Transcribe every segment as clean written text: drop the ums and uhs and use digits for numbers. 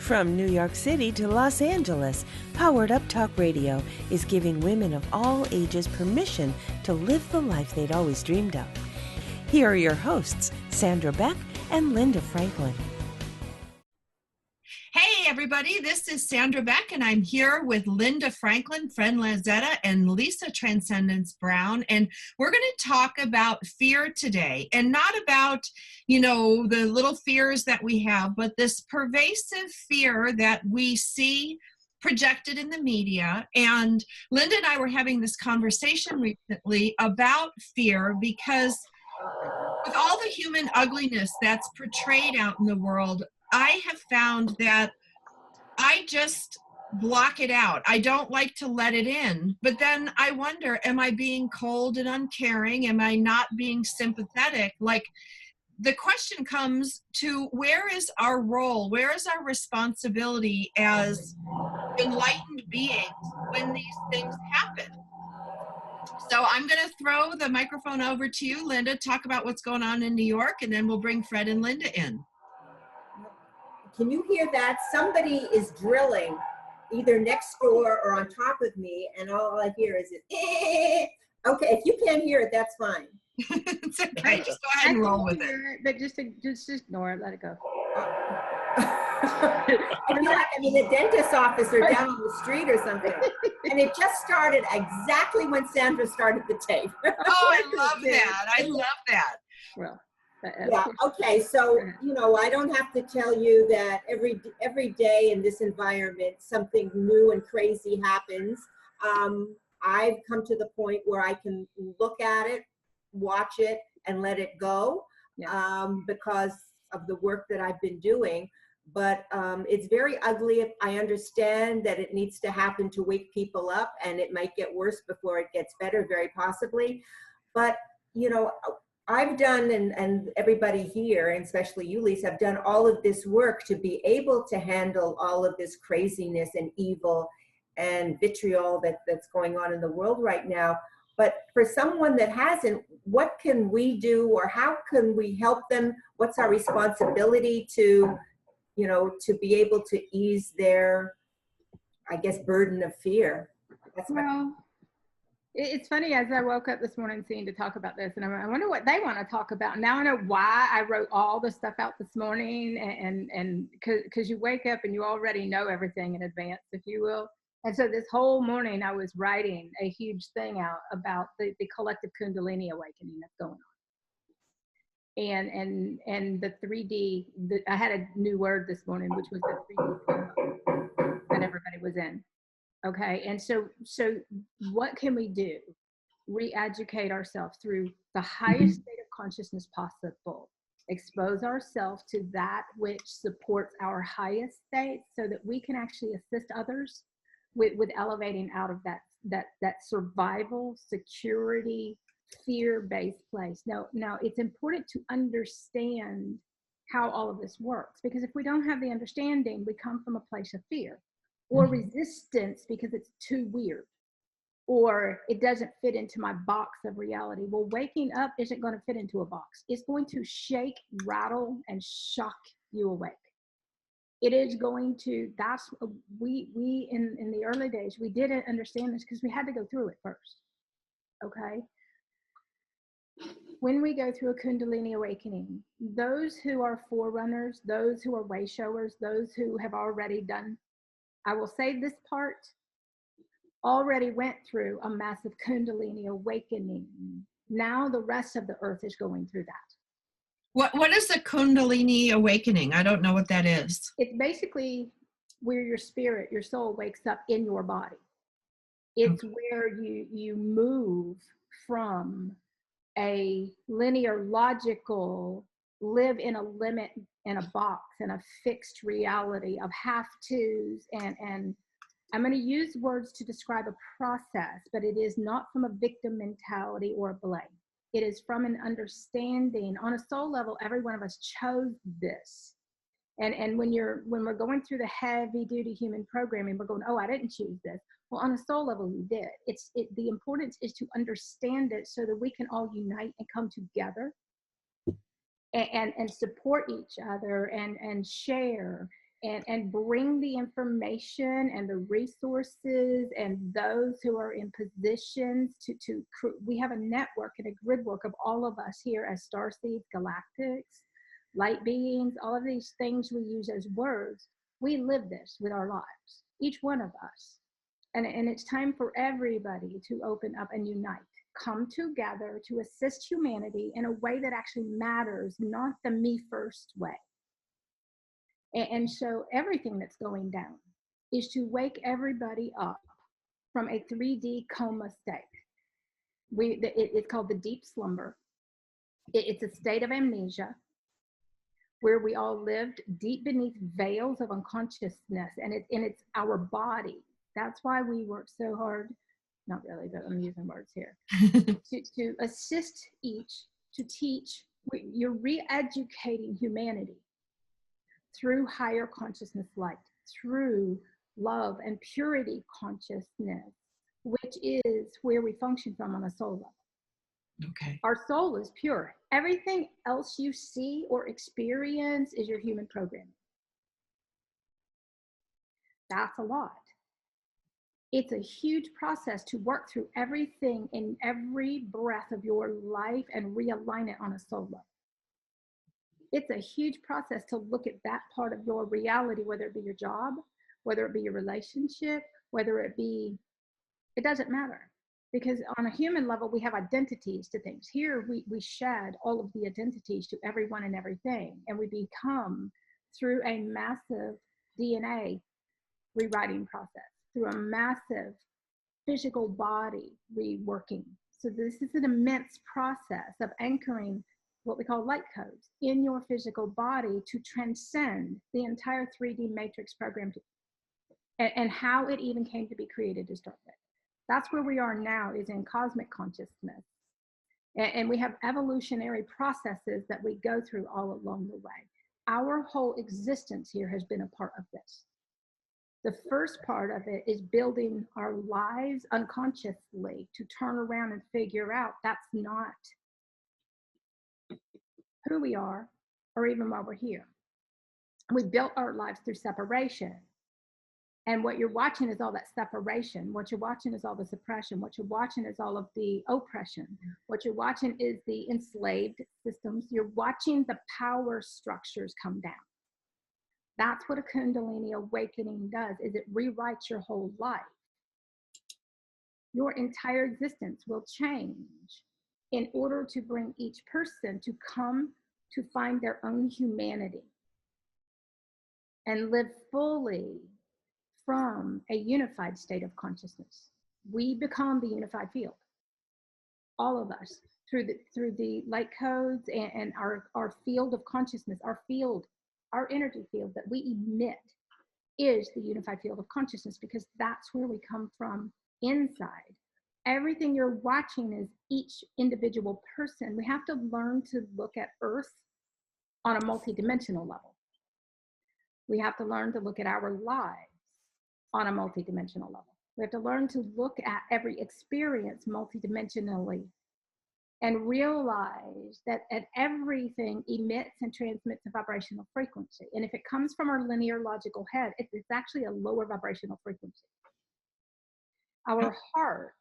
From New York City to Los Angeles, Powered Up Talk Radio is giving women of all ages permission to live the life they'd always dreamed of. Here are your hosts, Sandra Beck and Linda Franklin. Hey everybody, this is Sandra Beck and I'm here with Linda Franklin, friend Lanzetta, and Lisa Transcendence Brown. And we're going to talk about fear today, and not about, the little fears that we have, but this pervasive fear that we see projected in the media. And Linda and I were having this conversation recently about fear because with all the human ugliness that's portrayed out in the world, I have found that I just block it out. I don't like to let it in. But then I wonder, am I being cold and uncaring? Am I not being sympathetic? Like, the question comes to, where is our role? Where is our responsibility as enlightened beings when these things happen? So I'm going to throw the microphone over to you, Linda, talk about what's going on in New York, and then we'll bring Fred and Linda in. Can you hear that? Somebody is drilling either next door or on top of me, and all I hear is it. Okay, if you can't hear it, that's fine. It's okay. Just go ahead and roll with it. But just ignore it. Let it go. I feel like I'm in a dentist's office or down on the street or something. And it just started exactly when Sandra started the tape. Oh, I love that. I love that. Well. Yeah, okay, so, I don't have to tell you that every day in this environment, something new and crazy happens. I've come to the point where I can look at it, watch it, and let it go, because of the work that I've been doing. But it's very ugly. I understand that it needs to happen to wake people up, and it might get worse before it gets better, very possibly. But, I've done, and everybody here, and especially you, Lisa, have done all of this work to be able to handle all of this craziness and evil and vitriol that's going on in the world right now. But for someone that hasn't, what can we do, or how can we help them? What's our responsibility to be able to ease their, I guess, burden of fear? It's funny, as I woke up this morning seeing to talk about this, and I wonder what they want to talk about. Now I know why I wrote all the stuff out this morning, and because you wake up and you already know everything in advance, if you will. And so this whole morning I was writing a huge thing out about the collective Kundalini awakening that's going on. And the 3D, I had a new word this morning, which was the 3D that everybody was in. Okay, and so what can we do? Re-educate ourselves through the highest state of consciousness possible. Expose ourselves to that which supports our highest state, so that we can actually assist others with elevating out of that survival, security, fear-based place. Now it's important to understand how all of this works, because if we don't have the understanding, we come from a place of fear or resistance because it's too weird, or it doesn't fit into my box of reality. Well, waking up isn't going to fit into a box. It's going to shake, rattle, and shock you awake. It is going to, that's, we in the early days, we didn't understand this because we had to go through it first, okay? When we go through a Kundalini awakening, those who are forerunners, those who are way showers, those who have already done, I will say this part, already went through a massive Kundalini awakening. Now the rest of the earth is going through that. What is the Kundalini awakening? I don't know what that is. It's basically where your spirit, your soul wakes up in your body. It's where you move from a linear, logical, live in a limit, in a box, in a fixed reality of have-tos, and I'm going to use words to describe a process, but it is not from a victim mentality or a blame. It is from an understanding. On a soul level, every one of us chose this. And when we're going through the heavy duty human programming, we're going, oh, I didn't choose this. Well, on a soul level, you did. The importance is to understand it so that we can all unite and come together and support each other and share and bring the information and the resources and those who are in positions we have a network and a grid work of all of us here as starseeds, galactics, light beings, all of these things we use as words. We live this with our lives, each one of us. And it's time for everybody to open up and unite, come together to assist humanity in a way that actually matters, not the me first way. And so everything that's going down is to wake everybody up from a 3D coma state. It's called the deep slumber. It's a state of amnesia where we all lived deep beneath veils of unconsciousness, and it's our body. That's why we work so hard, not really, but I'm using words here, to assist each, to teach. You're re-educating humanity through higher consciousness light, through love and purity consciousness, which is where we function from on a soul level. Okay. Our soul is pure. Everything else you see or experience is your human programming. That's a lot. It's a huge process to work through everything in every breath of your life and realign it on a soul level. It's a huge process to look at that part of your reality, whether it be your job, whether it be your relationship, whether it be, it doesn't matter. Because on a human level, we have identities to things. Here, we shed all of the identities to everyone and everything, and we become, through a massive DNA rewriting process, through a massive physical body reworking. So this is an immense process of anchoring what we call light codes in your physical body to transcend the entire 3D matrix program and how it even came to be created to start with. That's where we are now, is in cosmic consciousness. And we have evolutionary processes that we go through all along the way. Our whole existence here has been a part of this. The first part of it is building our lives unconsciously to turn around and figure out that's not who we are, or even why we're here. We built our lives through separation. And what you're watching is all that separation. What you're watching is all the suppression. What you're watching is all of the oppression. What you're watching is the enslaved systems. You're watching the power structures come down. That's what a Kundalini awakening does, is it rewrites your whole life. Your entire existence will change in order to bring each person to come to find their own humanity and live fully from a unified state of consciousness. We become the unified field, all of us, through the light codes and our field of consciousness, our energy field that we emit is the unified field of consciousness, because that's where we come from inside. Everything you're watching is each individual person. We have to learn to look at Earth on a multidimensional level. We have to learn to look at our lives on a multidimensional level. We have to learn to look at every experience multidimensionally and realize that everything emits and transmits a vibrational frequency. And if it comes from our linear logical head, it's actually a lower vibrational frequency. Our heart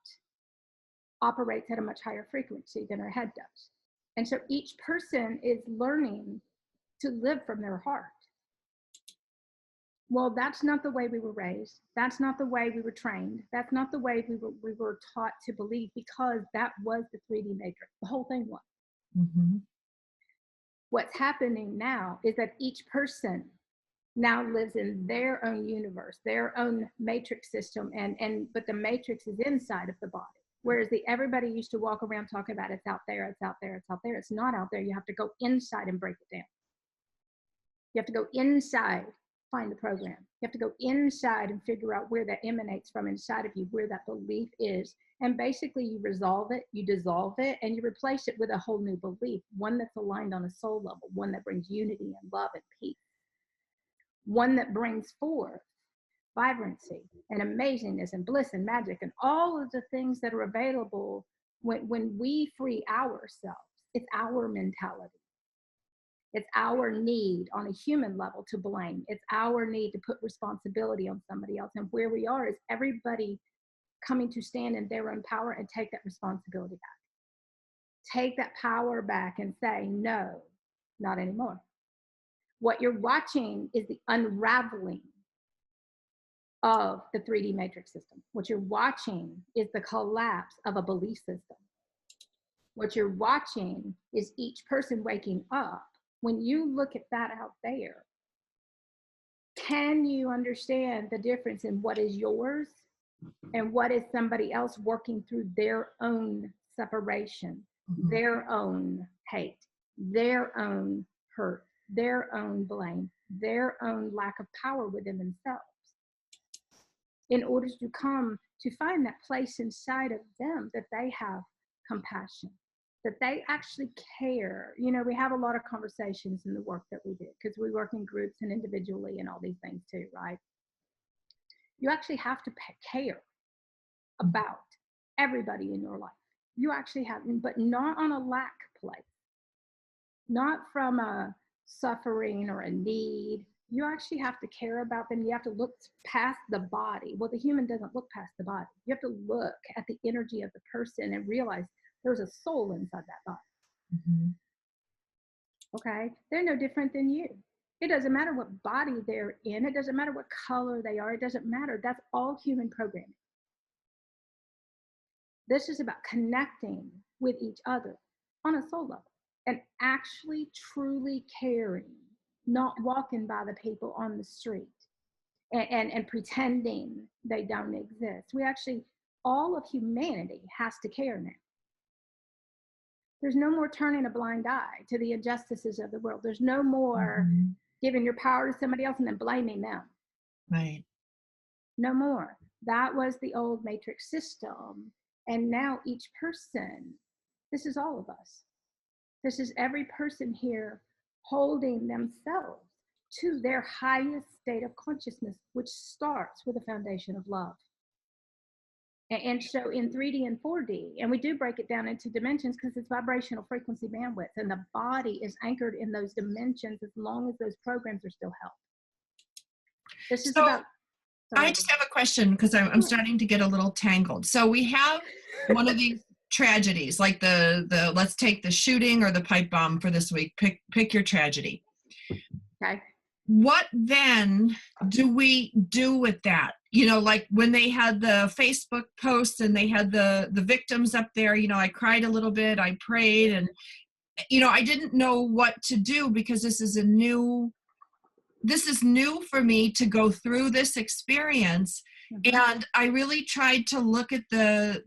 operates at a much higher frequency than our head does. And so each person is learning to live from their heart. Well, that's not the way we were raised. That's not the way we were trained. That's not the way we were taught to believe, because that was the 3D matrix. The whole thing was. Mm-hmm. What's happening now is that each person now lives in their own universe, their own matrix system, but the matrix is inside of the body. Whereas everybody used to walk around talking about it's out there, it's out there, it's out there. It's not out there. You have to go inside and break it down. You have to go inside, find the program. You have to go inside and figure out where that emanates from inside of you, where that belief is. And basically you resolve it, you dissolve it, and you replace it with a whole new belief, one that's aligned on a soul level, one that brings unity and love and peace, one that brings forth vibrancy and amazingness and bliss and magic and all of the things that are available when we free ourselves. It's our mentality. It's our need on a human level to blame. It's our need to put responsibility on somebody else. And where we are is everybody coming to stand in their own power and take that responsibility back. Take that power back and say, no, not anymore. What you're watching is the unraveling of the 3D matrix system. What you're watching is the collapse of a belief system. What you're watching is each person waking up. When you look at that out there, can you understand the difference in what is yours and what is somebody else working through their own separation, their own hate, their own hurt, their own blame, their own lack of power within themselves, in order to come to find that place inside of them that they have compassion, that they actually care. You know, we have a lot of conversations in the work that we do because we work in groups and individually and all these things too, right? You actually have to care about everybody in your life. You actually have, but not on a lack place, not from a suffering or a need. You actually have to care about them. You have to look past the body. Well, the human doesn't look past the body. You have to look at the energy of the person and realize there's a soul inside that body. Okay? They're no different than you. It doesn't matter what body they're in. It doesn't matter what color they are. It doesn't matter. That's all human programming. This is about connecting with each other on a soul level and actually truly caring, not walking by the people on the street and pretending they don't exist. We actually, all of humanity has to care now. There's no more turning a blind eye to the injustices of the world. There's no more giving your power to somebody else and then blaming them. Right. No more. That was the old matrix system. And now each person, this is all of us. This is every person here holding themselves to their highest state of consciousness, which starts with a foundation of love. And so in 3D and 4D, and we do break it down into dimensions because it's vibrational frequency bandwidth, and the body is anchored in those dimensions as long as those programs are still held. This is about... I just have a question because I'm starting to get a little tangled. So we have one of these tragedies, like the let's take the shooting or the pipe bomb for this week. Pick your tragedy. Okay. What then do we do with that? You know, like when they had the Facebook posts and they had the victims up there, you know, I cried a little bit, I prayed, and, you know, I didn't know what to do because this is new for me to go through this experience. And I really tried to look at the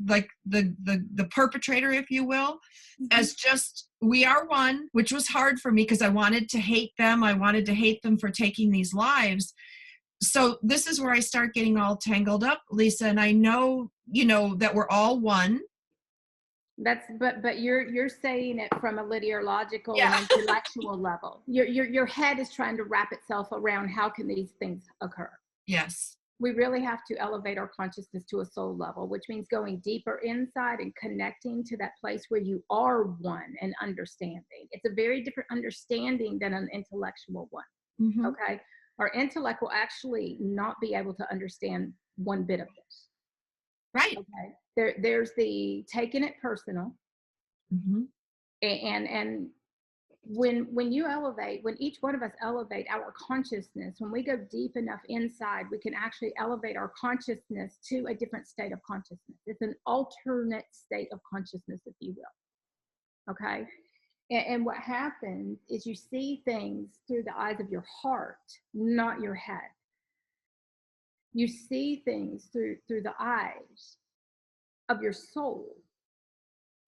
perpetrator, if you will, as just, we are one, which was hard for me because I wanted to hate them. I wanted to hate them for taking these lives. So this is where I start getting all tangled up, Lisa. And I know, you know, that we're all one. That's, but you're saying it from a linear, logical, and intellectual level. Your head is trying to wrap itself around how can these things occur. Yes. We really have to elevate our consciousness to a soul level, which means going deeper inside and connecting to that place where you are one and understanding. It's a very different understanding than an intellectual one. Okay. Our intellect will actually not be able to understand one bit of this. Right. Okay. There's the taking it personal. And when you elevate, when each one of us elevate our consciousness, when we go deep enough inside, we can actually elevate our consciousness to a different state of consciousness. It's an alternate state of consciousness, if you will. Okay. And what happens is you see things through the eyes of your heart, not your head. You see things through the eyes of your soul,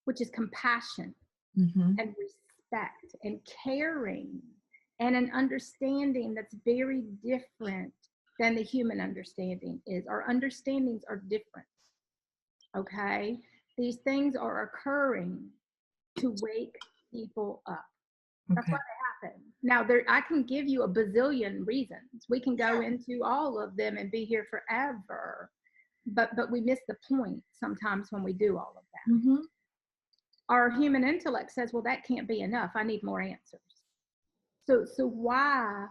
which is compassion and respect and caring and an understanding that's very different than the human understanding is. Our understandings are different. Okay? These things are occurring to wake people up. That's why they happen. Now, I can give you a bazillion reasons. We can go into all of them and be here forever, but we miss the point sometimes when we do all of that. Our human intellect says, well, that can't be enough. I need more answers. So why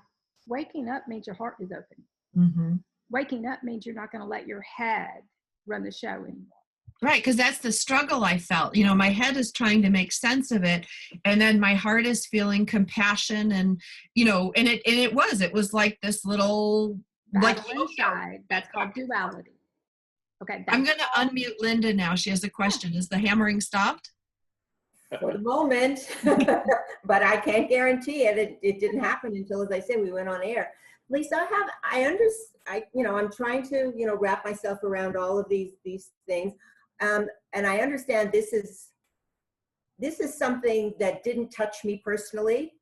waking up means your heart is open. Mm-hmm. Waking up means you're not going to let your head run the show anymore. Right, because that's the struggle I felt. You know, my head is trying to make sense of it, and then my heart is feeling compassion, and you know, and it was like this little Battle inside. That's called duality. Okay. I'm going to unmute Linda now. She has a question. Is the hammering stopped? For the moment, but I can't guarantee it. It didn't happen until, as I said, we went on air. Lisa, I'm trying to, wrap myself around all of these things. And I understand this is something that didn't touch me personally,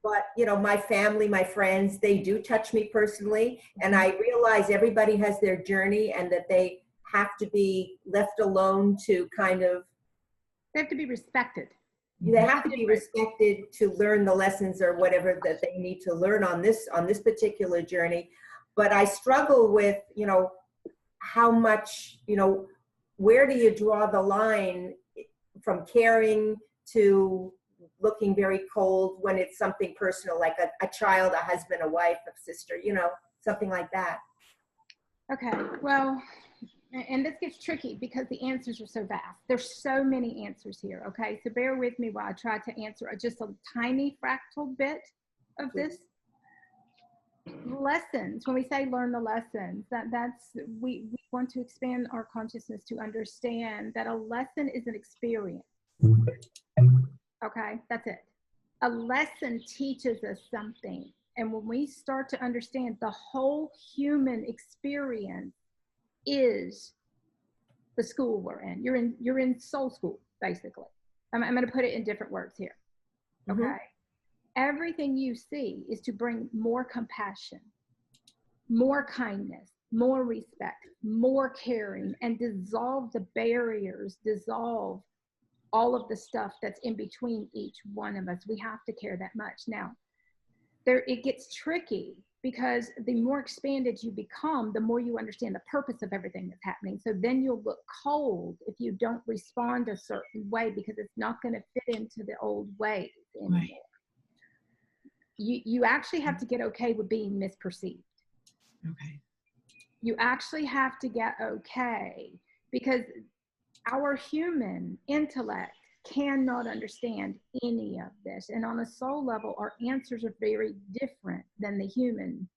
but my family, my friends, they do touch me personally. And I realize everybody has their journey and that they have to be left alone to kind of, they have to be respected. They have to be respected to learn the lessons or whatever that they need to learn on this particular journey. But I struggle with, how much, where do you draw the line from caring to looking very cold when it's something personal, like a child, a husband, a wife, a sister, something like that. Okay, well, and this gets tricky because the answers are so vast. There's so many answers here, okay? So bear with me while I try to answer just a tiny fractal bit of this. Lessons, when we say learn the lessons, we want to expand our consciousness to understand that a lesson is an experience. Okay, that's it. A lesson teaches us something. And when we start to understand the whole human experience is the school we're in. You're in soul school, basically. I'm going to put it in different words here. Okay. Everything you see is to bring more compassion, more kindness, more respect, more caring, and dissolve the barriers, dissolve all of the stuff that's in between each one of us. We have to care that much. Now, it gets tricky because the more expanded you become, the more you understand the purpose of everything that's happening. So then you'll look cold if you don't respond a certain way because it's not going to fit into the old ways anymore. Right. You actually have to get okay with being misperceived. Okay. You actually have to get okay because our human intellect cannot understand any of this. And on a soul level, our answers are very different than the human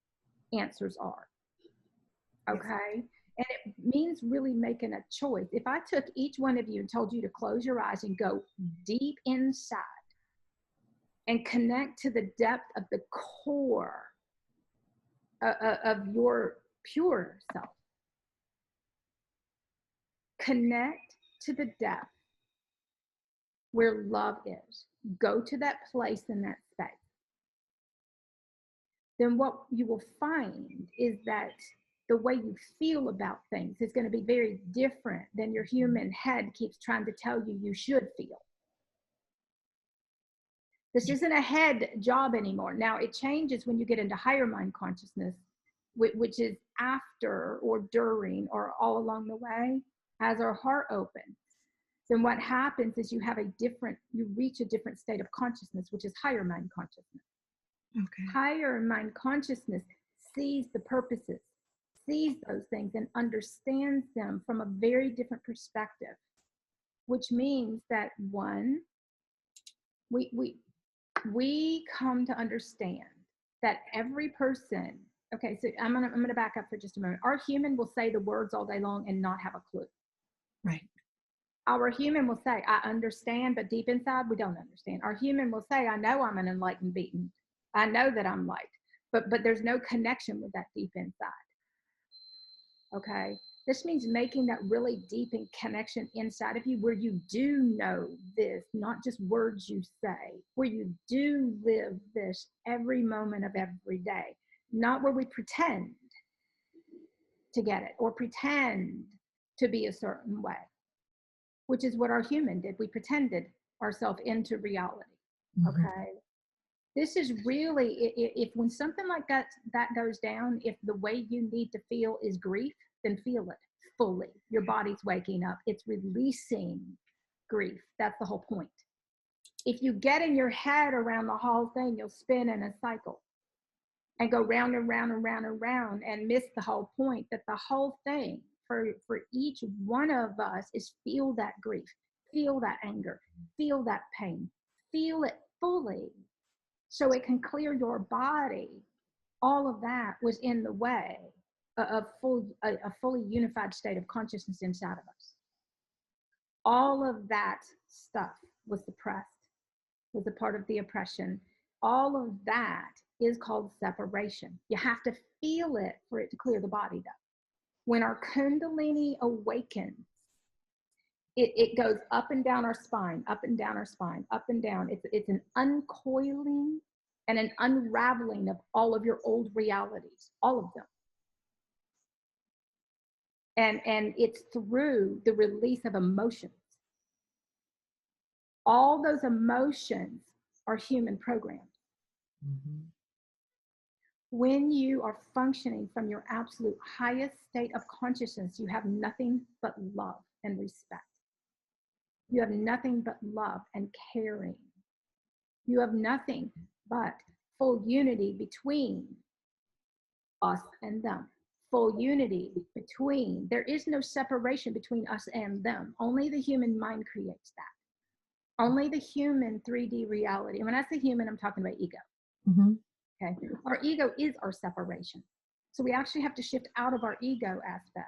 answers are. Okay? Yes. And it means really making a choice. If I took each one of you and told you to close your eyes and go deep inside and connect to the depth of the core of your pure self, connect to the depth where love is. Go to that place in that space. Then what you will find is that the way you feel about things is going to be very different than your human head keeps trying to tell you you should feel. This isn't a head job anymore. Now it changes when you get into higher mind consciousness, which is after or during or all along the way as our heart opens. Then what happens is you reach a different state of consciousness, which is higher mind consciousness. Okay. Higher mind consciousness sees the purposes, sees those things and understands them from a very different perspective, which means that one, we come to understand that every person, okay, so I'm gonna back up for just a moment. Our human will say the words all day long and not have a clue. Right. Our human will say, I understand, but deep inside, we don't understand. Our human will say, I know I'm an enlightened being. I know that I'm light, but there's no connection with that deep inside. Okay? This means making that really deep connection inside of you where you do know this, not just words you say, where you do live this every moment of every day, not where we pretend to get it or pretend to be a certain way, which is what our human did. We pretended ourselves into reality. Okay? This is really, if when something like that goes down, if the way you need to feel is grief, then feel it fully. Your body's waking up. It's releasing grief. That's the whole point. If you get in your head around the whole thing, you'll spin in a cycle and go round and round and round and round and miss the whole point, that the whole thing for each one of us is feel that grief, feel that anger, feel that pain, feel it fully so it can clear your body. All of that was in the way of a fully unified state of consciousness inside of us. All of that stuff was suppressed, was a part of the oppression. All of that is called separation. You have to feel it for it to clear the body though. When our Kundalini awakens, it goes up and down our spine, up and down our spine, up and down. It's an uncoiling and an unraveling of all of your old realities, all of them. And it's through the release of emotions. All those emotions are human programs. Mm-hmm. When you are functioning from your absolute highest state of consciousness, you have nothing but love and respect. You have nothing but love and caring. You have nothing but full unity between us and them. Full unity between, there is no separation between us and them. Only the human mind creates that. Only the human 3D reality. And when I say human, I'm talking about ego. Mm-hmm. Okay. Our ego is our separation. So we actually have to shift out of our ego aspect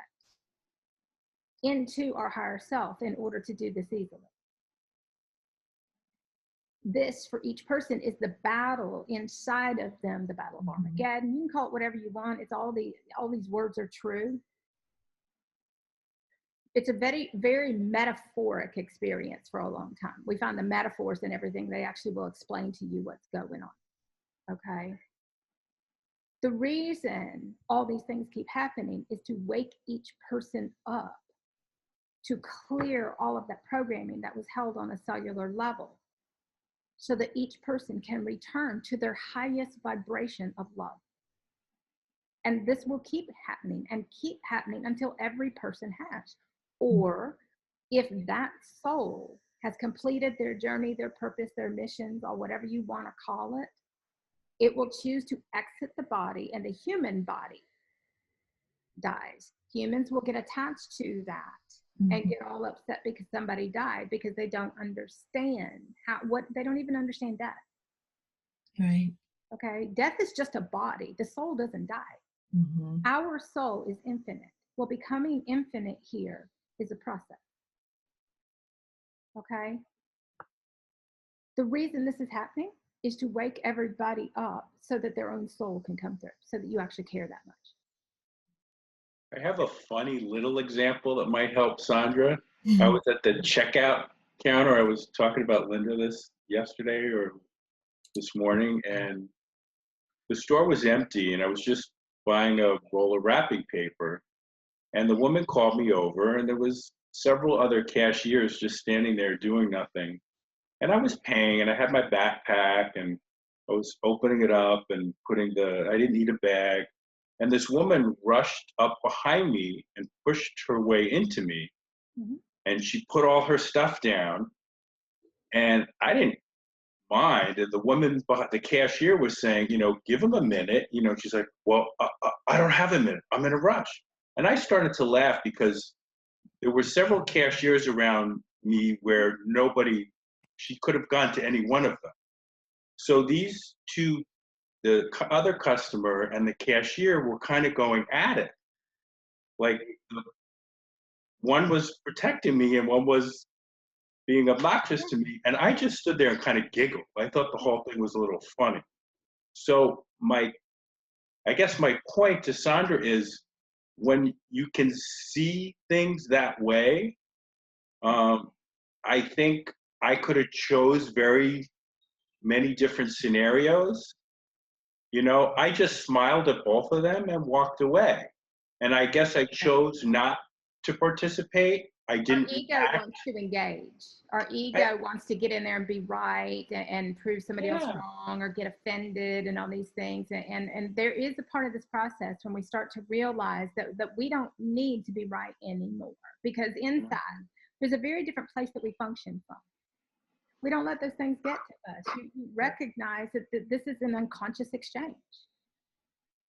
into our higher self in order to do this easily. This, for each person, is the battle inside of them, the battle of Armageddon. You can call it whatever you want. It's all these words are true. It's a very, very metaphoric experience for a long time. We find the metaphors and everything, they actually will explain to you what's going on, okay? The reason all these things keep happening is to wake each person up, to clear all of that programming that was held on a cellular level, so that each person can return to their highest vibration of love. And this will keep happening and keep happening until every person has. Or if that soul has completed their journey, their purpose, their missions, or whatever you want to call it, it will choose to exit the body, and the human body dies. Humans will get attached to that and get all upset because somebody died, because they don't understand they don't even understand death. Right. Okay. Death is just a body. The soul doesn't die. Mm-hmm. Our soul is infinite. Well, becoming infinite here is a process. Okay. The reason this is happening is to wake everybody up so that their own soul can come through, so that you actually care that much. I have a funny little example that might help Sandra. I was at the checkout counter. I was talking about Linda this yesterday or this morning, and the store was empty, and I was just buying a roll of wrapping paper. And the woman called me over, and there was several other cashiers just standing there doing nothing. And I was paying, and I had my backpack, and I was opening it up and I didn't need a bag. And this woman rushed up behind me and pushed her way into me. Mm-hmm. And she put all her stuff down. And I didn't mind. And the woman, the cashier, was saying, give him a minute. She's like, well, I don't have a minute. I'm in a rush. And I started to laugh because there were several cashiers around me where she could have gone to any one of them. So these two, the other customer and the cashier, were kind of going at it. Like one was protecting me and one was being obnoxious to me. And I just stood there and kind of giggled. I thought the whole thing was a little funny. So I guess my point to Sandra is, when you can see things that way, I think I could have chose very many different scenarios. I just smiled at both of them and walked away. And I guess I chose not to participate. I didn't. Our ego wants to engage. Our ego wants to get in there and be right and prove somebody else wrong or get offended and all these things. And there is a part of this process when we start to realize that we don't need to be right anymore, because inside there's a very different place that we function from. We don't let those things get to us. You recognize that this is an unconscious exchange.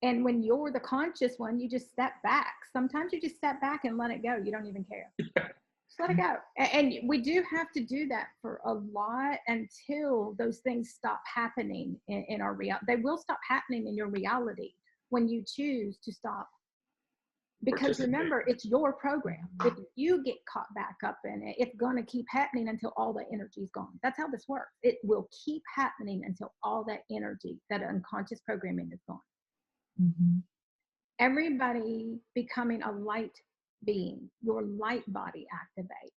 And when you're the conscious one, you just step back. Sometimes you just step back and let it go. You don't even care. Just let it go. And we do have to do that for a lot until those things stop happening in our reality. They will stop happening in your reality when you choose to stop. Because remember, it's your program. If you get caught back up in it, it's going to keep happening until all the energy is gone. That's how this works. It will keep happening until all that energy, that unconscious programming is gone. Mm-hmm. Everybody becoming a light being, your light body activate.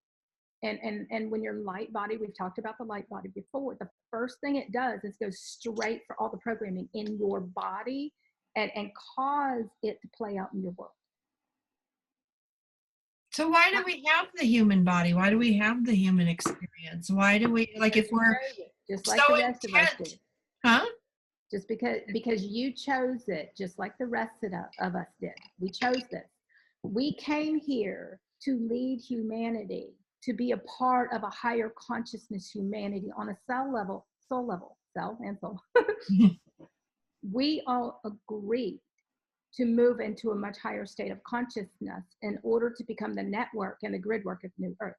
And when your light body, we've talked about the light body before, the first thing it does is go straight for all the programming in your body and cause it to play out in your world. So why do we have the human body? Why do we have the human experience? Why do we, like, if we're just like so the rest of us intent, do? huh? Just because you chose it, just like the rest of us did. We chose this. We came here to lead humanity, to be a part of a higher consciousness humanity on a soul level, cell and soul. We all agreed to move into a much higher state of consciousness in order to become the network and the grid work of New Earth.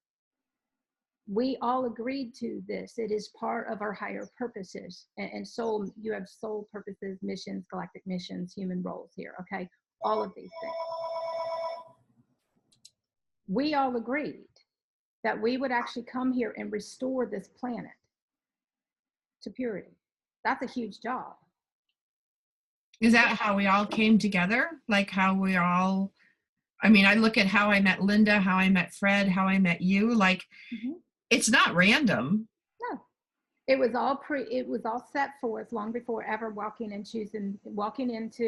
We all agreed to this. It is part of our higher purposes. And soul, you have soul purposes, missions, galactic missions, human roles here, okay? All of these things. We all agreed that we would actually come here and restore this planet to purity. That's a huge job. Is that how we all came together? Like how we all, I mean, I look at how I met Linda, how I met Fred, how I met you, like it's not random. No, it was all set forth long before ever walking into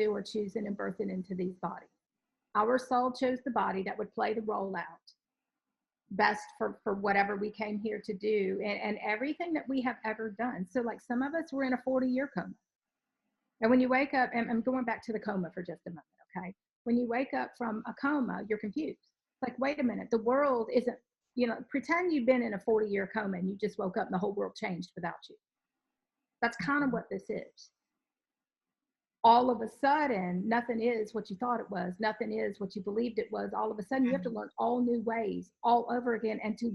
or choosing and birthing into these bodies. Our soul chose the body that would play the role out best for whatever we came here to do and everything that we have ever done. So like some of us were in a 40-year coma. And when you wake up, and I'm going back to the coma for just a moment, okay? When you wake up from a coma, you're confused. Like, wait a minute, the world isn't, pretend you've been in a 40-year coma and you just woke up and the whole world changed without you. That's kind of what this is. All of a sudden, nothing is what you thought it was. Nothing is what you believed it was. All of a sudden, you have to learn all new ways, all over again, and to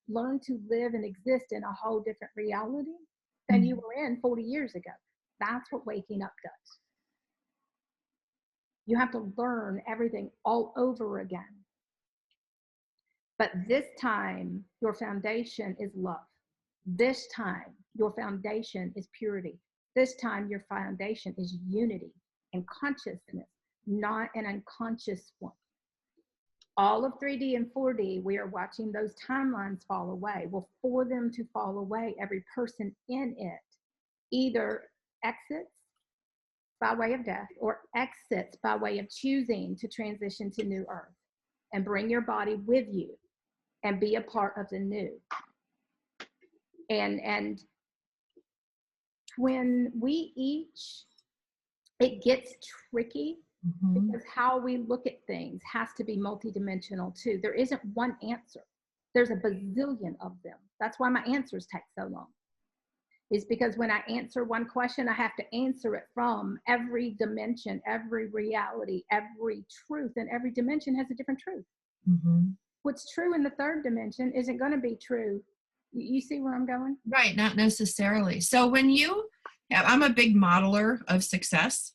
learn to live and exist in a whole different reality than you were in 40 years ago. That's what waking up does. You have to learn everything all over again. But this time, your foundation is love. This time, your foundation is purity. This time, your foundation is unity and consciousness, not an unconscious one. All of 3D and 4D, we are watching those timelines fall away. Well, for them to fall away, every person in it either exits by way of death or exits by way of choosing to transition to New Earth and bring your body with you and be a part of the new. And when we each, it gets tricky because how we look at things has to be multidimensional too. There isn't one answer. There's a bazillion of them. That's why my answers take so long. Is because when I answer one question, I have to answer it from every dimension, every reality, every truth, and every dimension has a different truth. What's true in the third dimension isn't going to be true. You see where I'm going? Right, not necessarily. So when I'm a big modeler of success.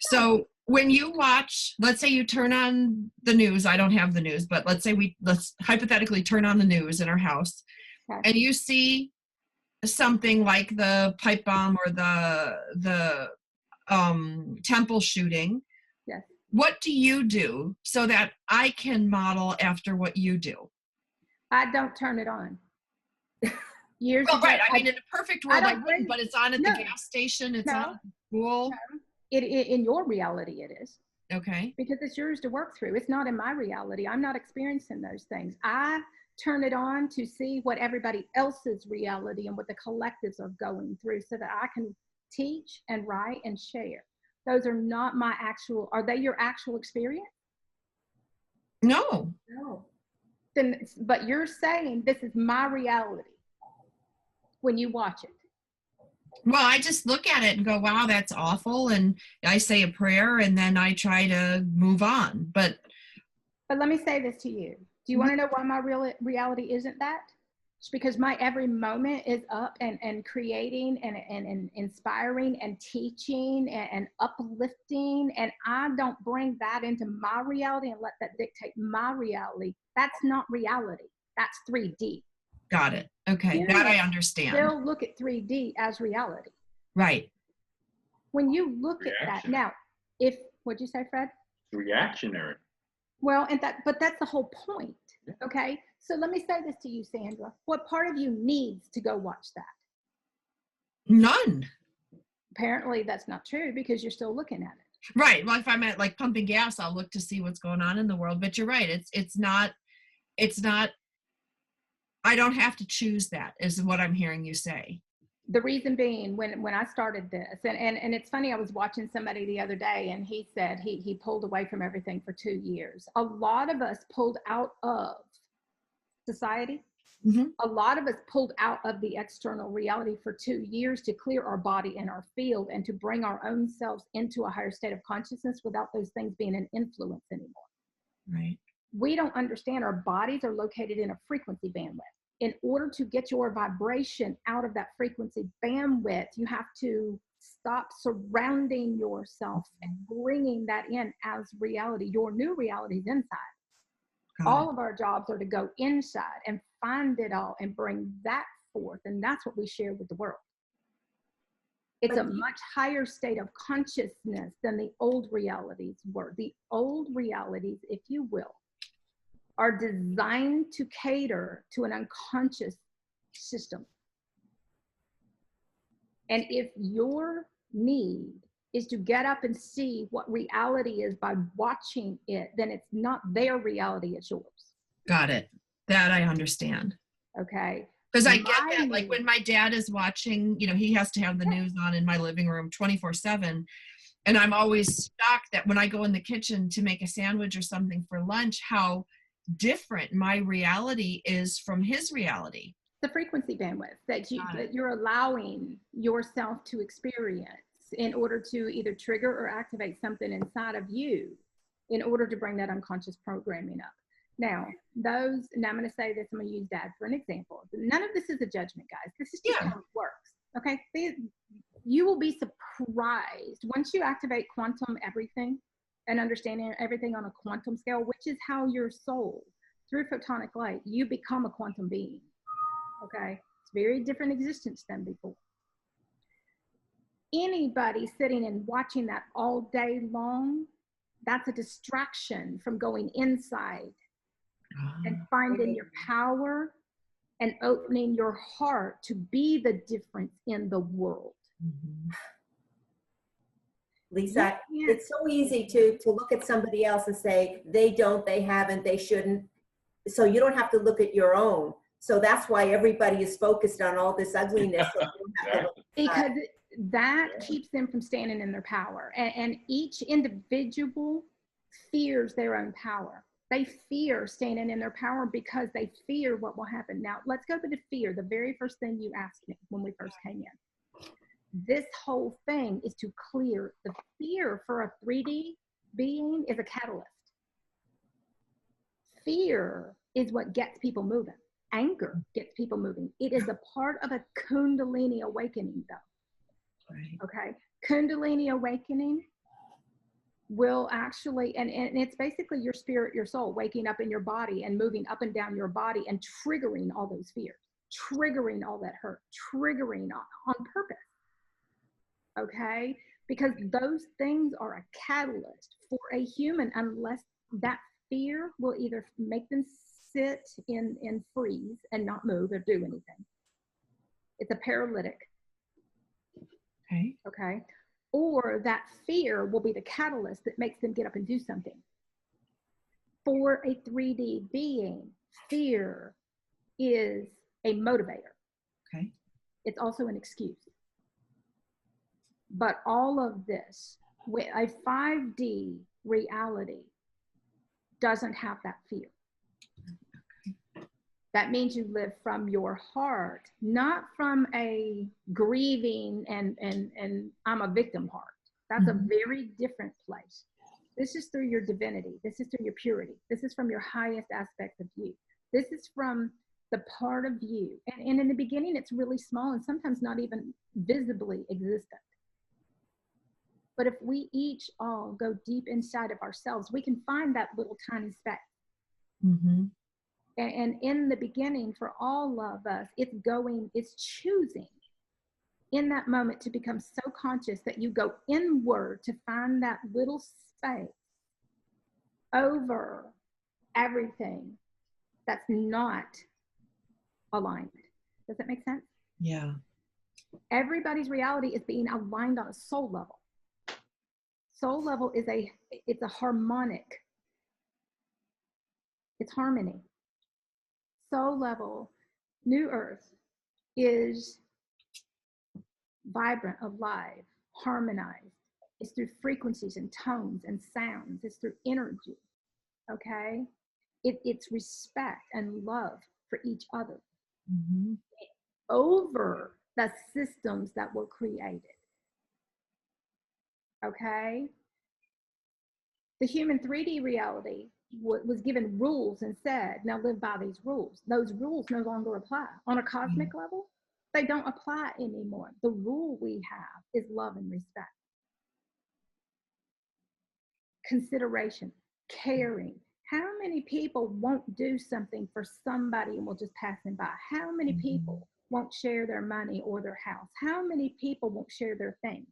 So when you watch, let's say you turn on the news, I don't have the news, but let's hypothetically turn on the news in our house, and you see something like the pipe bomb or the temple shooting. Yes. What do you do so that I can model after what you do? I don't turn it on. Years well, ago, right. I mean, in a perfect world, I wouldn't, but it's on at the gas station. It's on at the pool. No. In your reality, it is. Okay. Because it's yours to work through. It's not in my reality. I'm not experiencing those things. I turn it on to see what everybody else's reality and what the collectives are going through so that I can teach and write and share. Those are not my actual, are they your actual experience? No. Then, but you're saying this is my reality. when you watch it? Well, I just look at it and go, wow, that's awful. And I say a prayer and then I try to move on. But let me say this to you. Do you want to know why my reality isn't that? It's because my every moment is up and creating and inspiring and teaching and uplifting. And I don't bring that into my reality and let that dictate my reality. That's not reality. That's 3D. Got it. Okay. That I understand. Still look at 3D as reality. Right. When you look at that now, what'd you say, Fred? Reactionary. Well, but that's the whole point. Okay. So let me say this to you, Sandra. What part of you needs to go watch that? None. Apparently that's not true because you're still looking at it. Right. Well, if I'm at like pumping gas, I'll look to see what's going on in the world. But you're right. It's not, I don't have to choose that, is what I'm hearing you say. The reason being, when I started this, and it's funny, I was watching somebody the other day and he said he pulled away from everything for 2 years. A lot of us pulled out of society. Mm-hmm. A lot of us pulled out of the external reality for 2 years to clear our body and our field and to bring our own selves into a higher state of consciousness without those things being an influence anymore. Right. We don't understand our bodies are located in a frequency bandwidth. In order to get your vibration out of that frequency bandwidth, you have to stop surrounding yourself and bringing that in as reality. Your new reality is inside. All of our jobs are to go inside and find it all and bring that forth. And that's what we share with the world. It's a much higher state of consciousness than the old realities were. The old realities, if you will, are designed to cater to an unconscious system. And if your need is to get up and see what reality is by watching it, then it's not their reality, it's yours. Got it. That I understand. Okay. Because I get that, like when my dad is watching, he has to have the news on in my living room 24/7. And I'm always shocked that when I go in the kitchen to make a sandwich or something for lunch, how different my reality is from his reality. The frequency bandwidth that you're allowing yourself to experience in order to either trigger or activate something inside of you in order to bring that unconscious programming up. Now, I'm going to say this, I'm going to use Dad for an example. None of this is a judgment, guys. This is just how it works. Okay? You will be surprised once you activate quantum everything and understanding everything on a quantum scale, which is how your soul, through photonic light, you become a quantum being. Okay? It's a very different existence than before. Anybody sitting and watching that all day long, that's a distraction from going inside and finding your power and opening your heart to be the difference in the world. Mm-hmm. Lisa, it's so easy to look at somebody else and say, they don't, they haven't, they shouldn't. So you don't have to look at your own. So that's why everybody is focused on all this ugliness. So because that keeps them from standing in their power. And each individual fears their own power. They fear standing in their power because they fear what will happen. Now, let's go to the fear, the very first thing you asked me when we first came in. This whole thing is to clear the fear. For a 3D being is a catalyst. Fear is what gets people moving. Anger gets people moving. It is a part of a Kundalini awakening, though. Right. Okay. Kundalini awakening will actually, and it's basically your spirit, your soul waking up in your body and moving up and down your body and triggering all those fears, triggering all that hurt, triggering on purpose. Okay? Because those things are a catalyst for a human, unless that fear will either make them sit in freeze and not move or do anything. It's a paralytic. Okay. Okay. Or that fear will be the catalyst that makes them get up and do something. For a 3D being, fear is a motivator. Okay. It's also an excuse. But all of this, with a 5D reality, doesn't have that fear. That means you live from your heart, not from a grieving and I'm a victim heart. That's a very different place. This is through your divinity. This is through your purity. This is from your highest aspect of you. This is from the part of you. And in the beginning, it's really small and sometimes not even visibly existent. But if we each all go deep inside of ourselves, we can find that little tiny speck. And in the beginning, for all of us, it's choosing in that moment to become so conscious that you go inward to find that little space over everything that's not aligned. Does that make sense? Yeah. Everybody's reality is being aligned on a soul level. Soul level is it's a harmonic. It's harmony. Soul level, New Earth, is vibrant, alive, harmonized. It's through frequencies and tones and sounds. It's through energy, okay? It's respect and love for each other over the systems that were created, okay? The human 3D reality was given rules and said, now live by these rules. Those rules no longer apply. On a cosmic level, they don't apply anymore. The rule we have is love and respect. Consideration, caring. How many people won't do something for somebody and will just pass them by? How many people won't share their money or their house? How many people won't share their things,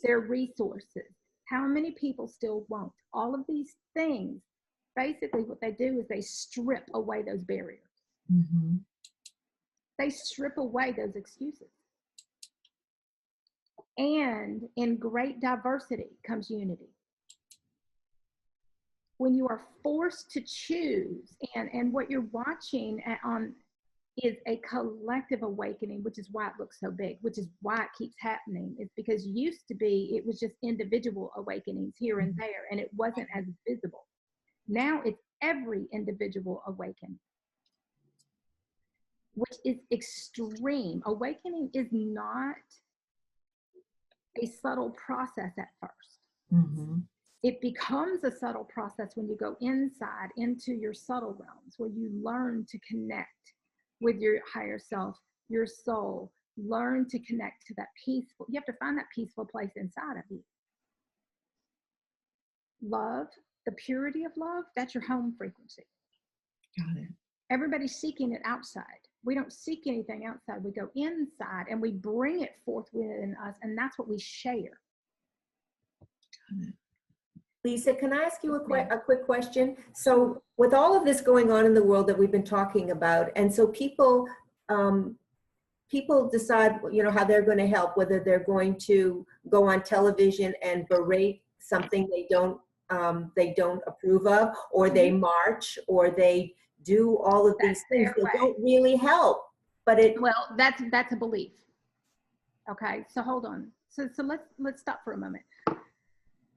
their resources? How many people still won't? All of these things, basically what they do is they strip away those barriers. They strip away those excuses. And in great diversity comes unity. When you are forced to choose, and what you're watching on is a collective awakening, which is why it looks so big, which is why it keeps happening. It's because used to be, it was just individual awakenings here and there, and it wasn't as visible. Now it's every individual awakening, which is extreme. Awakening is not a subtle process at first. It becomes a subtle process when you go inside into your subtle realms, where you learn to connect with your higher self, your soul, learn to connect to that peaceful, you have to find that peaceful place inside of you. Love, the purity of love, that's your home frequency. Got it. Everybody's seeking it outside. We don't seek anything outside. We go inside and we bring it forth within us, and that's what we share. Got it. Lisa, can I ask you a quick question? So with all of this going on in the world that we've been talking about, and so people decide, you know, how they're going to help, whether they're going to go on television and berate something they don't approve of, or they march, or they do all of these things that don't really help. But well, that's a belief. Okay, so hold on. So let's stop for a moment.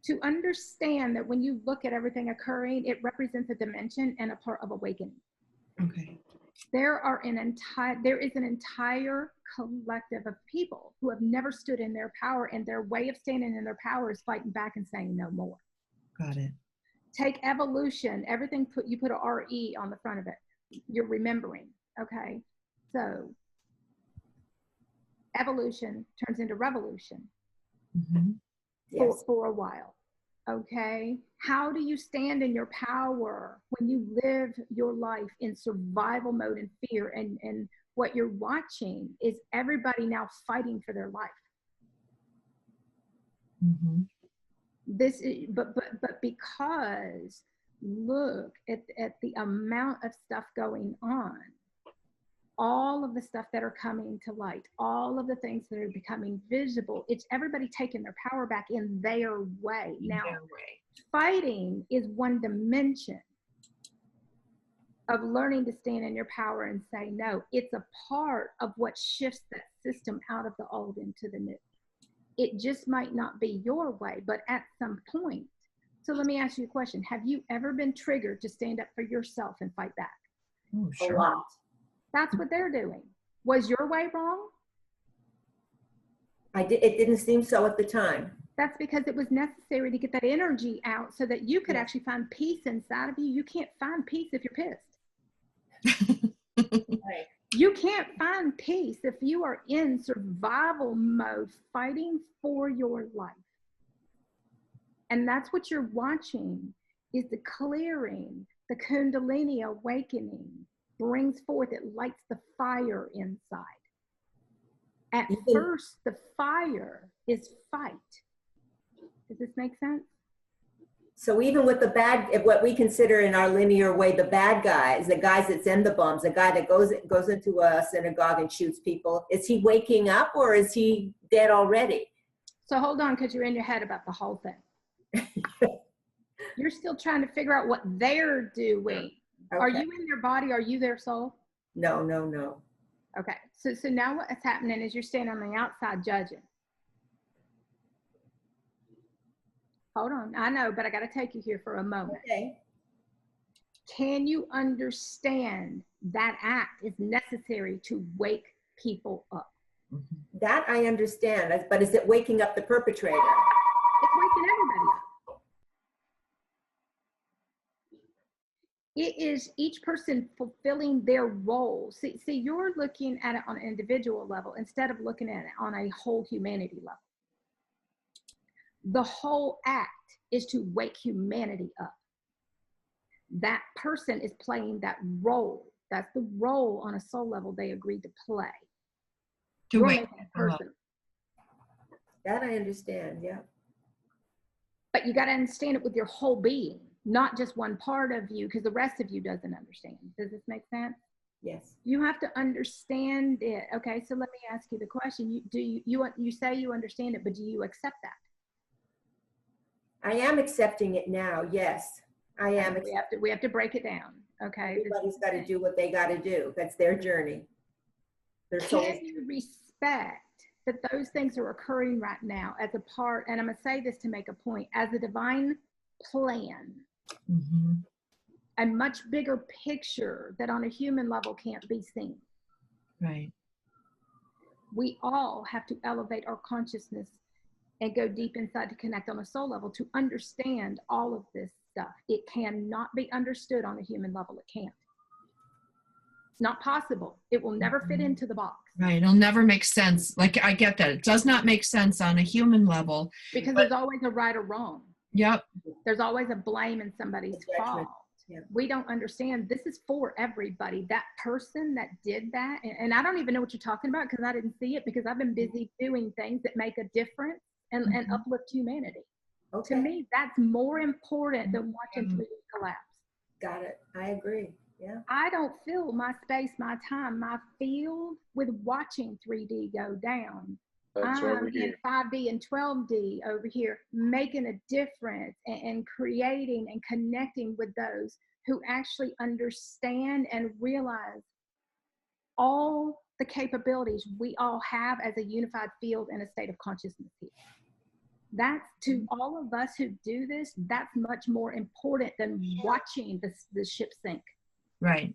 To understand that when you look at everything occurring, it represents a dimension and a part of awakening. Okay. There is an entire collective of people who have never stood in their power, and their way of standing in their power is fighting back and saying no more. Got it. Take evolution, everything you put a RE on the front of it. You're remembering, okay? So evolution turns into revolution for a while. Okay, how do you stand in your power when you live your life in survival mode and fear? And what you're watching is everybody now fighting for their life. This is, but because look at the amount of stuff going on, all of the stuff that are coming to light, all of the things that are becoming visible, it's everybody taking their power back in their way. Now, fighting is one dimension of learning to stand in your power and say no. It's a part of what shifts that system out of the old into the new. It just might not be your way, but at some point. So let me ask you a question. Have you ever been triggered to stand up for yourself and fight back? Oh, sure. A lot. That's what they're doing. Was your way wrong? It didn't seem so at the time. That's because it was necessary to get that energy out so that you could Yes. actually find peace inside of you. You can't find peace if you're pissed. Right. You can't find peace if you are in survival mode, fighting for your life. And that's what you're watching, is the clearing, the Kundalini awakening brings forth, it lights the fire inside. At first, the fire is fight. Does this make sense? So even with what we consider in our linear way, the bad guys, the guys that send the bombs, the guy that goes into a synagogue and shoots people, is he waking up or is he dead already? So hold on, because you're in your head about the whole thing. You're still trying to figure out what they're doing. Okay. Are you in their body? Are you their soul? No, no, no. Okay. So now what's happening is you're standing on the outside judging. Hold on. I know, but I got to take you here for a moment. Okay. Can you understand that act is necessary to wake people up? That I understand, but is it waking up the perpetrator? It's waking everybody up. It is each person fulfilling their role. See, you're looking at it on an individual level instead of looking at it on a whole humanity level. The whole act is to wake humanity up. That person is playing that role. That's the role on a soul level they agreed to play. To wake that person. That I understand, yeah. But you got to understand it with your whole being, not just one part of you, because the rest of you doesn't understand. Does this make sense? Yes. You have to understand it. Okay, so let me ask you the question. You say you understand it, but do you accept that? I am accepting it now. Yes, I am. We have to break it down. Okay. Everybody's got to do what they got to do. That's their journey. Can you respect that those things are occurring right now as a part, and I'm going to say this to make a point, as a divine plan, a much bigger picture that on a human level can't be seen. Right. We all have to elevate our consciousness and go deep inside to connect on a soul level to understand all of this stuff. It cannot be understood on a human level. It can't. It's not possible. It will never fit into the box. Right. It'll never make sense. Like, I get that. It does not make sense on a human level. Because there's always a right or wrong. Yep. There's always a blame in somebody's fault. Yeah. We don't understand. This is for everybody. That person that did that, and I don't even know what you're talking about because I didn't see it, because I've been busy doing things that make a difference and uplift humanity. Okay. To me, that's more important than watching 3D collapse. Got it. I agree. Yeah. I don't fill my space, my time, my field with watching 3D go down. That's I'm over in here. 5D and 12D over here, making a difference and creating and connecting with those who actually understand and realize all the capabilities we all have as a unified field in a state of consciousness here. That's, to all of us who do this, that's much more important than watching the ship sink. Right.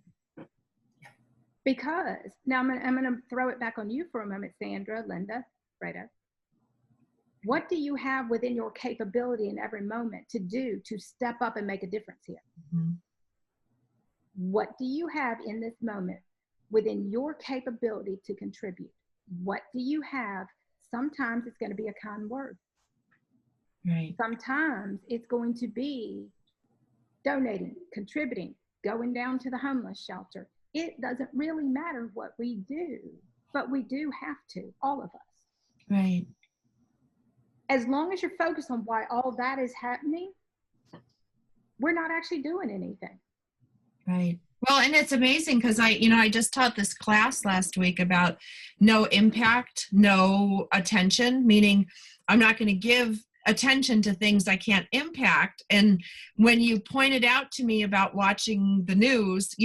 Because now I'm gonna throw it back on you for a moment, Sandra, Linda, Fredo. What do you have within your capability in every moment to do to step up and make a difference here? What do you have in this moment within your capability to contribute? What do you have? Sometimes it's going to be a kind word. Right. Sometimes it's going to be donating, contributing, going down to the homeless shelter. It doesn't really matter what we do, but we do have to, all of us. Right. As long as you're focused on why all that is happening, we're not actually doing anything. Right. Well, and it's amazing because I just taught this class last week about no impact, no attention, meaning I'm not going to give attention to things I can't impact. And when you pointed out to me about watching the news,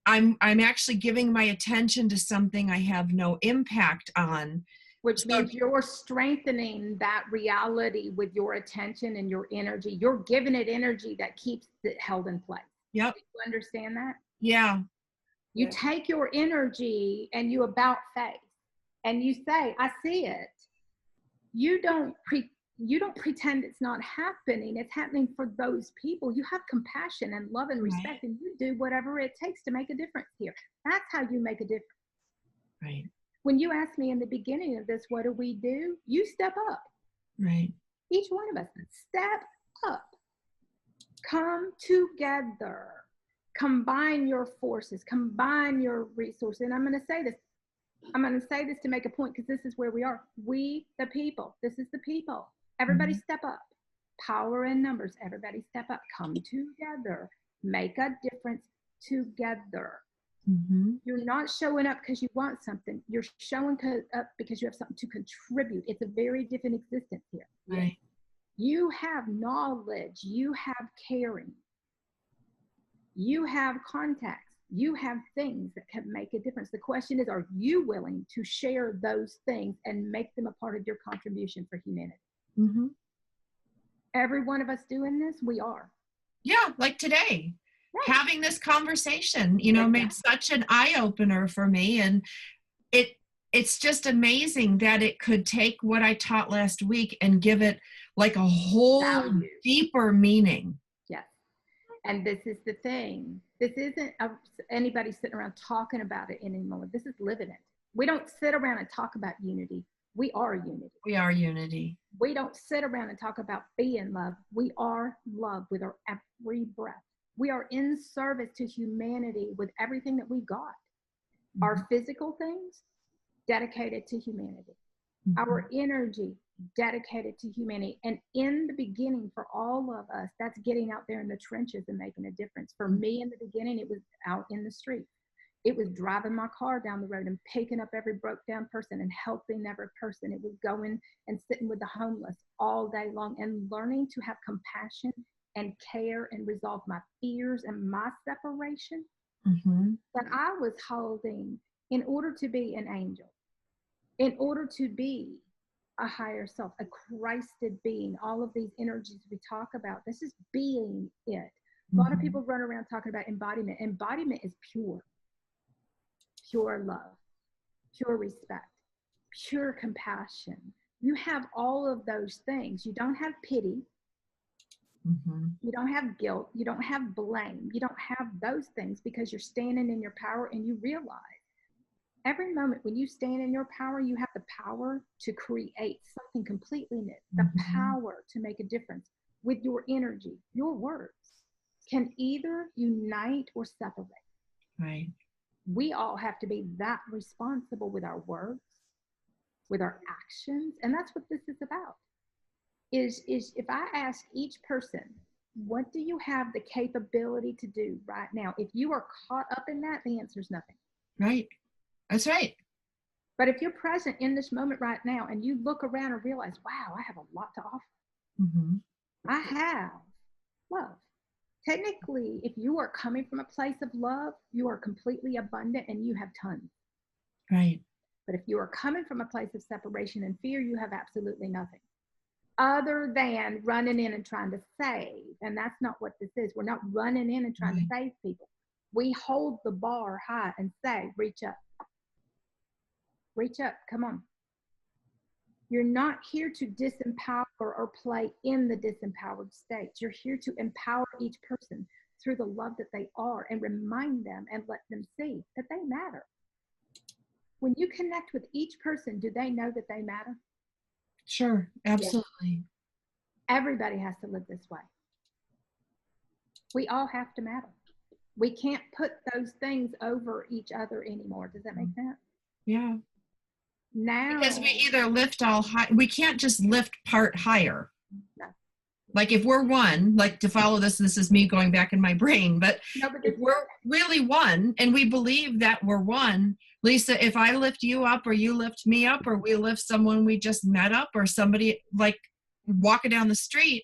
I'm actually giving my attention to something I have no impact on. Which means you're strengthening that reality with your attention and your energy. You're giving it energy that keeps it held in place. Yep. Do you understand that? Yeah. You take your energy and you about face and you say, I see it. You don't pretend it's not happening. It's happening for those people. You have compassion and love and respect, and you do whatever it takes to make a difference here. That's how you make a difference. Right. When you asked me in the beginning of this, what do we do? You step up. Right. Each one of us, step up. Come together. Combine your forces. Combine your resources. And I'm going to say this to make a point, because this is where we are. We, the people. This is the people. Everybody step up. Power in numbers. Everybody step up. Come together. Make a difference together. You're not showing up because you want something. You're showing up because you have something to contribute. It's a very different existence here. Right. You have knowledge. You have caring. You have contacts. You have things that can make a difference. The question is, are you willing to share those things and make them a part of your contribution for humanity? Every one of us doing this, we are. Yeah, like today. Right. Having this conversation, made such an eye-opener for me. And it's just amazing that it could take what I taught last week and give it like a whole deeper meaning. Yes. And this is the thing. This isn't anybody sitting around talking about it anymore. This is living it. We don't sit around and talk about unity. We are unity. We are unity. We don't sit around and talk about being love. We are love with our every breath. We are in service to humanity with everything that we got. Our physical things dedicated to humanity. Our energy dedicated to humanity. And in the beginning, for all of us, that's getting out there in the trenches and making a difference. For me, in the beginning, it was out in the street. It was driving my car down the road and picking up every broke down person and helping every person. It was going and sitting with the homeless all day long and learning to have compassion and care and resolve my fears and my separation that I was holding in order to be an angel, in order to be a higher self, a Christed being. All of these energies we talk about, this is being it. A lot of people run around talking about embodiment. Embodiment is pure love, pure respect, pure compassion. You have all of those things. You don't have pity. You don't have guilt. You don't have blame. You don't have those things because you're standing in your power, and you realize every moment when you stand in your power, you have the power to create something completely new, the power to make a difference with your energy. Your words can either unite or separate. Right. We all have to be that responsible with our words, with our actions. And that's what this is about. Is if I ask each person, what do you have the capability to do right now? If you are caught up in that, the answer is nothing. Right. That's right. But if you're present in this moment right now and you look around and realize, wow, I have a lot to offer. I have love. Technically, if you are coming from a place of love, you are completely abundant and you have tons. Right. But if you are coming from a place of separation and fear, you have absolutely nothing. Other than running in and trying to save. And that's not what this is. We're not running in and trying to save people. We hold the bar high and say, reach up. Reach up. Come on. You're not here to disempower or play in the disempowered states. You're here to empower each person through the love that they are and remind them and let them see that they matter. When you connect with each person, do they know that they matter? Sure, absolutely. Yes. Everybody has to live this way. We all have to matter. We can't put those things over each other anymore. Does that make sense? Yeah. Now, because we either lift all high, we can't just lift part higher. No. Like if we're one, like to follow this is me going back in my brain, but if we're really one and we believe that we're one, Lisa, if I lift you up or you lift me up or we lift someone we just met up or somebody like walking down the street,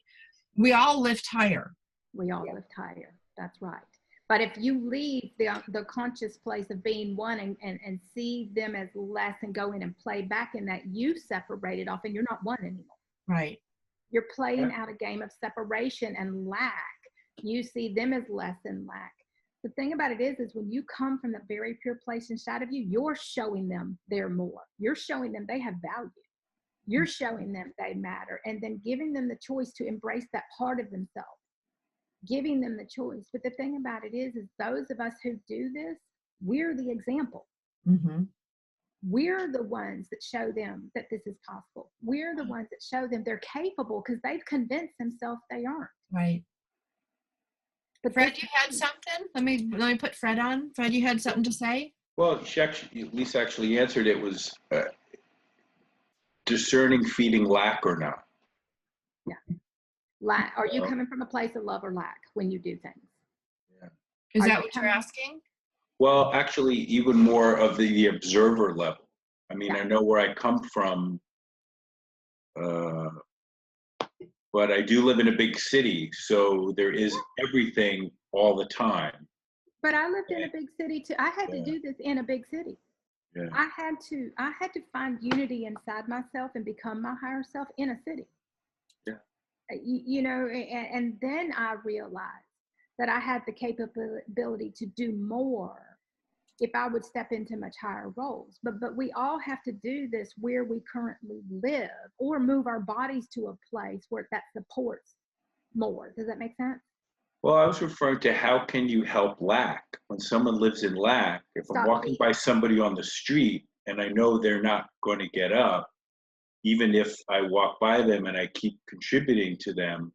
we all lift higher. We all lift higher. That's right. But if you leave the conscious place of being one and see them as less and go in and play back in that, you separated off and you're not one anymore. Right. You're playing out a game of separation and lack. You see them as less and lack. The thing about it is when you come from the very pure place inside of you, you're showing them they're more. You're showing them they have value. You're showing them they matter, and then giving them the choice to embrace that part of themselves, giving them the choice. But the thing about it is those of us who do this, we're the example. Mm-hmm. We're the ones that show them that this is possible. We're the ones that show them they're capable because they've convinced themselves they aren't. Right. But Fred, you had something? Let me put Fred on. Fred, you had something to say? Well, Lisa actually answered. It was discerning feeding lack or not. Yeah. Lack. Are you coming from a place of love or lack when you do things? Yeah. Is that what you're asking? Well, actually, even more of the observer level. I mean, Yeah. I know where I come from, but I do live in a big city, so there is everything all the time. But I lived in a big city too. I had to do this in a big city. Yeah. I had to find unity inside myself and become my higher self in a city. Yeah. You know, and then I realized that I had the capability to do more if I would step into much higher roles. But we all have to do this where we currently live, or move our bodies to a place where that supports more. Does that make sense? Well, I was referring to how can you help lack when someone lives in lack. If I'm walking by somebody on the street and I know they're not going to get up, even if I walk by them and I keep contributing to them,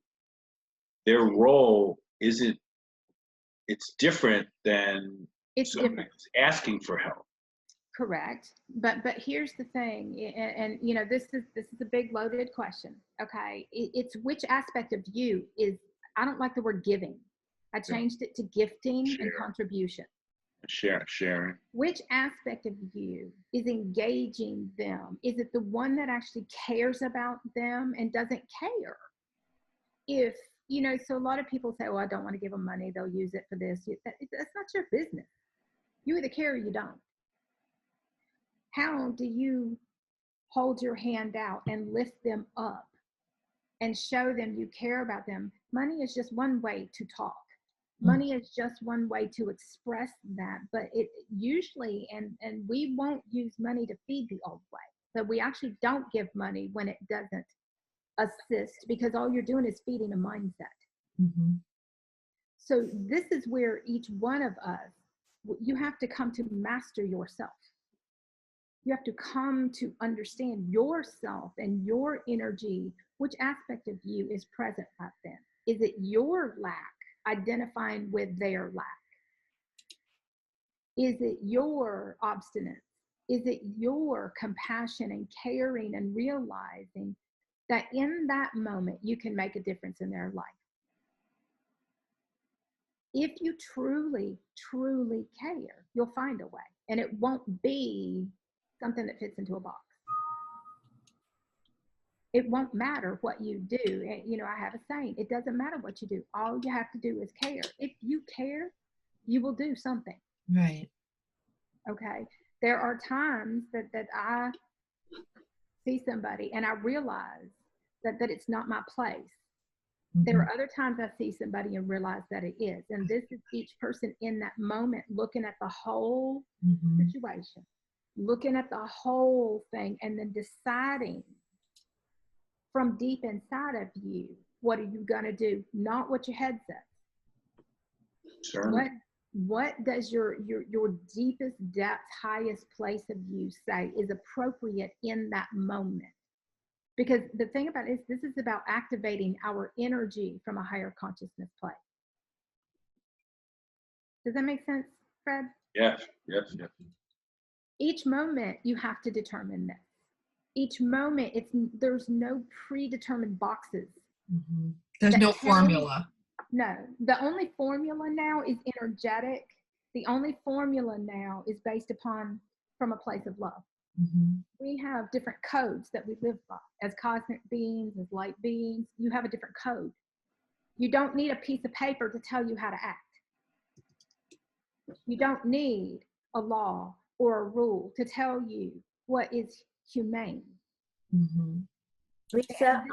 their role isn't, it's different than somebody who's asking for help. Correct. But here's the thing, and you know, this is a big loaded question. Okay. It's which aspect of you is, I don't like the word giving. I changed it to gifting and contribution. Sharing. Which aspect of you is engaging them? Is it the one that actually cares about them and doesn't care? If, you know, so a lot of people say, oh, I don't want to give them money. They'll use it for this. That's not your business. You either care or you don't. How do you hold your hand out and lift them up and show them you care about them? Money is just one way to talk. Money is just one way to express that, but it usually, and we won't use money to feed the old way. So we actually don't give money when it doesn't assist, because all you're doing is feeding a mindset. Mm-hmm. So this is where each one of us, you have to come to master yourself. You have to come to understand yourself and your energy. Which aspect of you is present right then? Is it your lack identifying with their lack? Is it your obstinance? Is it your compassion and caring and realizing that in that moment you can make a difference in their life? If you truly, truly care, you'll find a way, and it won't be something that fits into a box. It won't matter what you do. And, you know, I have a saying, it doesn't matter what you do. All you have to do is care. If you care, you will do something. Right. Okay. There are times that I see somebody and I realize that it's not my place. Mm-hmm. There are other times I see somebody and realize that it is. And this is each person in that moment looking at the whole situation, looking at the whole thing, and then deciding from deep inside of you, what are you going to do? Not what your head says. Sure. What does your deepest depth, highest place of you say is appropriate in that moment? Because the thing about it is, this is about activating our energy from a higher consciousness place. Does that make sense, Fred? Yes. Each moment you have to determine this. Each moment, there's no predetermined boxes. Mm-hmm. There's no formula. No, the only formula now is energetic. The only formula now is based upon from a place of love. Mm-hmm. We have different codes that we live by. As cosmic beings, as light beings, you have a different code. You don't need a piece of paper to tell you how to act. You don't need a law or a rule to tell you what is humane. Mm-hmm. Lisa,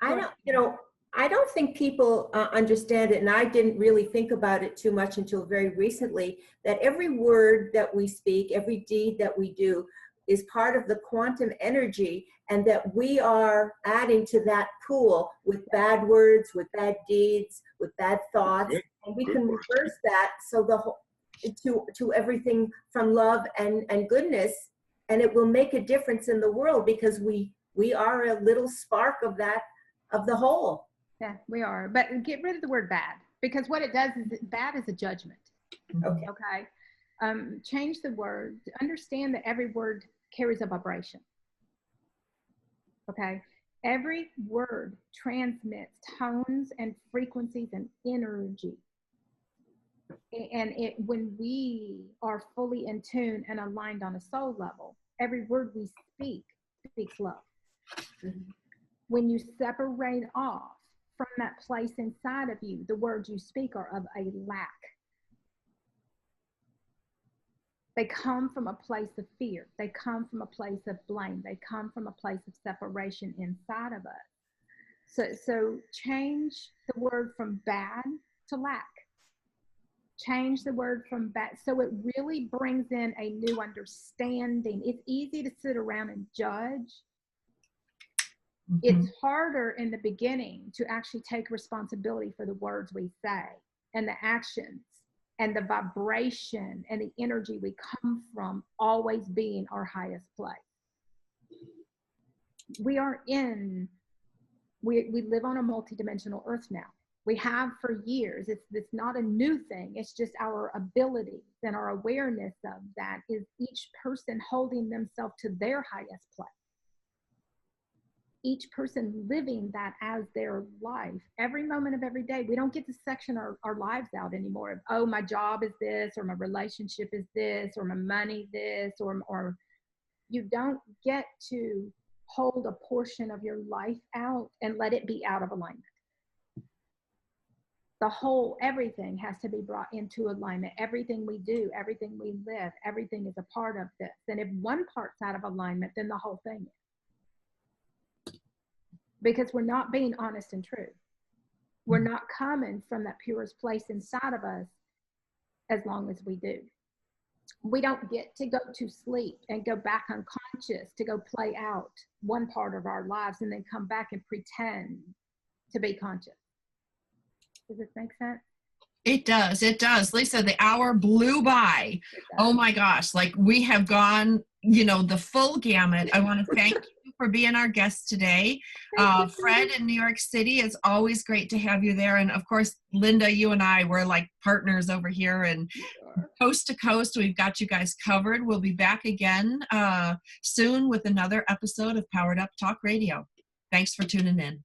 I don't, you know, I don't think people understand it, and I didn't really think about it too much until very recently, that every word that we speak, every deed that we do is part of the quantum energy, and that we are adding to that pool with bad words, with bad deeds, with bad thoughts, and we can reverse that so the whole, to everything from love and goodness, and it will make a difference in the world because we are a little spark of that, of the whole. Yeah, we are. But get rid of the word bad, because what it does is bad is a judgment. Okay. Okay. Change the word. Understand that every word carries a vibration. Okay. Every word transmits tones and frequencies and energy. And when we are fully in tune and aligned on a soul level, every word we speak speaks love. Mm-hmm. When you separate off from that place inside of you, the words you speak are of a lack. They come from a place of fear. They come from a place of blame. They come from a place of separation inside of us. So change the word from bad to lack. Change the word from bad. So it really brings in a new understanding. It's easy to sit around and judge. Mm-hmm. It's harder in the beginning to actually take responsibility for the words we say and the actions and the vibration and the energy we come from always being our highest place. We live on a multidimensional earth now. We have for years. It's not a new thing. It's just our ability and our awareness of that is each person holding themselves to their highest place. Each person living that as their life every moment of every day. We don't get to section our lives out anymore. Oh, my job is this, or my relationship is this, or my money this, or you don't get to hold a portion of your life out and let it be out of alignment. The whole, everything has to be brought into alignment. Everything we do, everything we live, everything is a part of this. And if one part's out of alignment, then the whole thing is. Because we're not being honest and true. We're not coming from that purest place inside of us as long as we do. We don't get to go to sleep and go back unconscious to go play out one part of our lives and then come back and pretend to be conscious. Does this make sense? It does. It does. Lisa, the hour blew by. Oh my gosh. Like we have gone, the full gamut. I want to thank you for being our guest today. Fred in New York City, it's always great to have you there. And of course, Linda, you and I, we're like partners over here, and coast to coast, we've got you guys covered. We'll be back again soon with another episode of Powered Up Talk Radio. Thanks for tuning in.